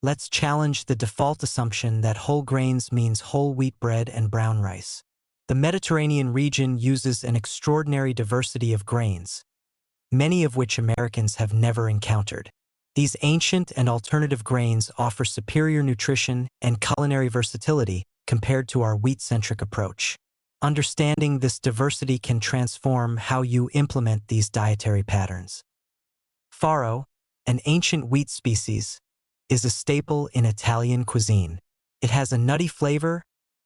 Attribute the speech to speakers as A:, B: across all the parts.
A: Let's challenge the default assumption that whole grains means whole wheat bread and brown rice. The Mediterranean region uses an extraordinary diversity of grains, many of which Americans have never encountered. These ancient and alternative grains offer superior nutrition and culinary versatility compared to our wheat-centric approach. Understanding this diversity can transform how you implement these dietary patterns. Farro, an ancient wheat species, is a staple in Italian cuisine. It has a nutty flavor,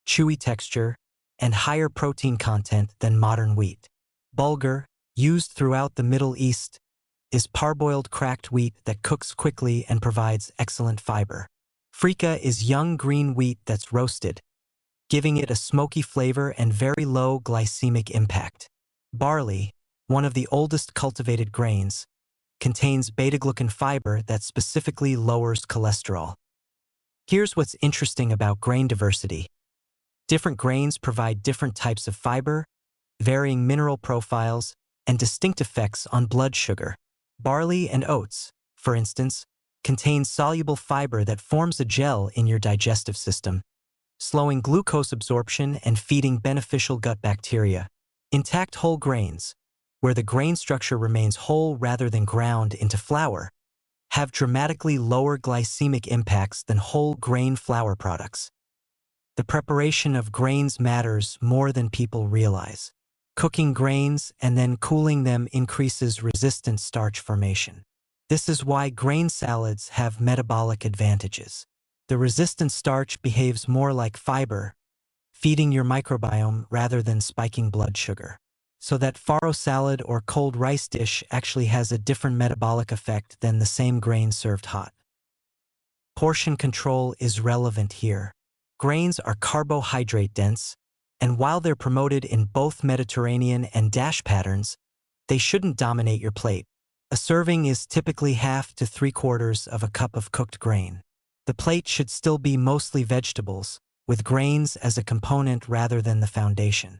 A: chewy texture, and higher protein content than modern wheat. Bulgur, used throughout the Middle East, is parboiled cracked wheat that cooks quickly and provides excellent fiber. Freekeh is young green wheat that's roasted, giving it a smoky flavor and very low glycemic impact. Barley, one of the oldest cultivated grains, contains beta-glucan fiber that specifically lowers cholesterol. Here's what's interesting about grain diversity. Different grains provide different types of fiber, varying mineral profiles, and distinct effects on blood sugar. Barley and oats, for instance, contain soluble fiber that forms a gel in your digestive system, slowing glucose absorption and feeding beneficial gut bacteria. Intact whole grains, where the grain structure remains whole rather than ground into flour, have dramatically lower glycemic impacts than whole grain flour products. The preparation of grains matters more than people realize. Cooking grains and then cooling them increases resistant starch formation. This is why grain salads have metabolic advantages. The resistant starch behaves more like fiber, feeding your microbiome rather than spiking blood sugar. So that farro salad or cold rice dish actually has a different metabolic effect than the same grain served hot. Portion control is relevant here. Grains are carbohydrate-dense, and while they're promoted in both Mediterranean and DASH patterns, they shouldn't dominate your plate. A serving is typically half to 3/4 of a cup of cooked grain. The plate should still be mostly vegetables, with grains as a component rather than the foundation.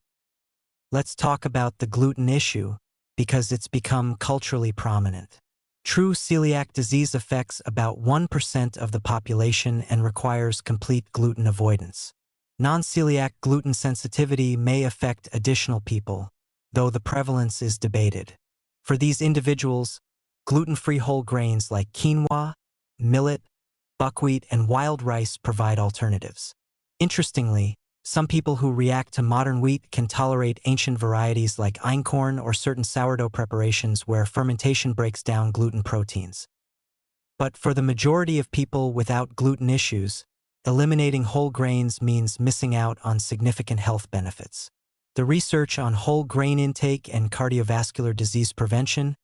A: Let's talk about the gluten issue, because it's become culturally prominent. True celiac disease affects about 1% of the population and requires complete gluten avoidance. Non-celiac gluten sensitivity may affect additional people, though the prevalence is debated. For these individuals, gluten-free whole grains like quinoa, millet, buckwheat, and wild rice provide alternatives. Interestingly, some people who react to modern wheat can tolerate ancient varieties like einkorn or certain sourdough preparations where fermentation breaks down gluten proteins. But for the majority of people without gluten issues, eliminating whole grains means missing out on significant health benefits. The research on whole grain intake and cardiovascular disease prevention,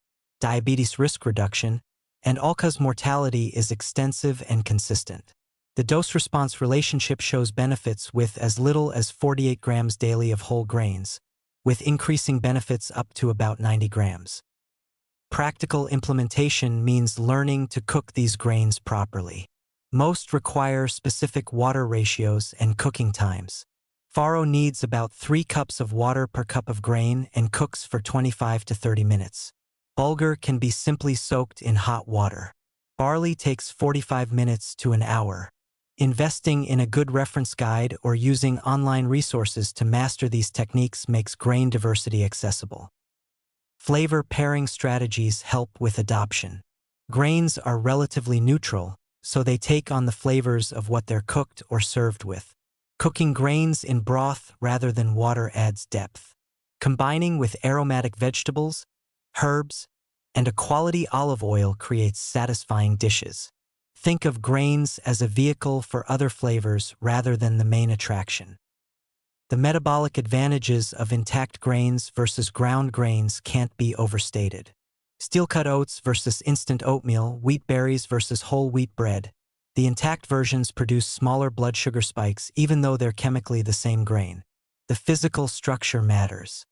A: diabetes risk reduction, and all-cause mortality is extensive and consistent. The dose-response relationship shows benefits with as little as 48 grams daily of whole grains, with increasing benefits up to about 90 grams. Practical implementation means learning to cook these grains properly. Most require specific water ratios and cooking times. Farro needs about 3 cups of water per cup of grain and cooks for 25 to 30 minutes. Bulgur can be simply soaked in hot water. Barley takes 45 minutes to an hour. Investing in a good reference guide or using online resources to master these techniques makes grain diversity accessible. Flavor pairing strategies help with adoption. Grains are relatively neutral, so they take on the flavors of what they're cooked or served with. Cooking grains in broth rather than water adds depth. Combining with aromatic vegetables, herbs, and a quality olive oil creates satisfying dishes. Think of grains as a vehicle for other flavors rather than the main attraction. The metabolic advantages of intact grains versus ground grains can't be overstated. Steel-cut oats versus instant oatmeal, wheat berries versus whole wheat bread. The intact versions produce smaller blood sugar spikes even though they're chemically the same grain. The physical structure matters.